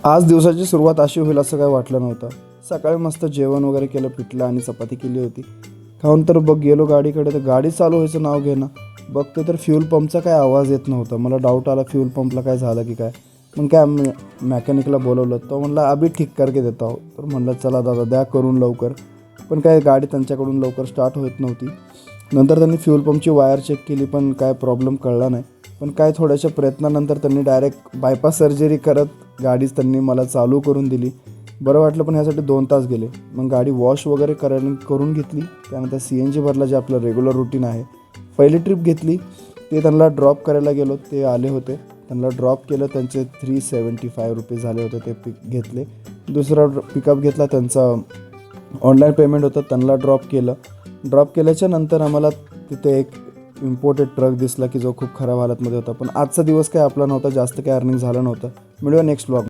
आज दिवसाची सुरुवात अशी होईल असं काय वाटलं नव्हतं. सकाळी मस्त जेवण वगैरे केलं, पिठलं आणि चपाती केली होती. खाऊन तर बघ गेलो गाडीकडे, तर गाडी चालू व्हायचं नाव घेणं. बघते तर फ्यूल पंपचा काय आवाज येत नव्हता. मला डाऊट आला फ्यूल पंपला काय झालं की काय. मग काय मॅकॅनिकला बोलवलं. तो म्हणला अभि ठीक करके देता हो. तर म्हणलं चला दादा द्या करून लवकर. पण काय गाडी त्यांच्याकडून लवकर स्टार्ट होत नव्हती. नंतर त्यांनी फ्यूल पंपची वायर चेक केली, पण काय प्रॉब्लेम कळला नाही. पण काय थोड्याशा प्रयत्नानंतर त्यांनी डायरेक्ट बायपास सर्जरी करत गाडीच त्यांनी मला चालू करून दिली. बरं वाटलं, पण ह्यासाठी 2 तास गेले. मग गाडी वॉश वगैरे करून घेतली. त्यानंतर CNG भरला, जे आपलं रेग्युलर रुटीन आहे. पहिली ट्रिप घेतली, ते त्यांना ड्रॉप करायला गेलो. ते आले होते, त्यांना ड्रॉप केलं. त्यांचे ₹375 झाले होते, ते घेतले. दुसरा पिकअप घेतला, त्यांचा ऑनलाईन पेमेंट होतं, त्यांना ड्रॉप केलं. ड्रॉप केल्याच्या नंतर आम्हाला तिथे एक इम्पोर्टेड ट्रक दिसला की जो खूप खराब हालतमध्ये होता. पण आजचा दिवस काय आपला नव्हता, जास्त काय अर्निंग झालं नव्हतं. मिळूया नेक्स्ट व्लॉग.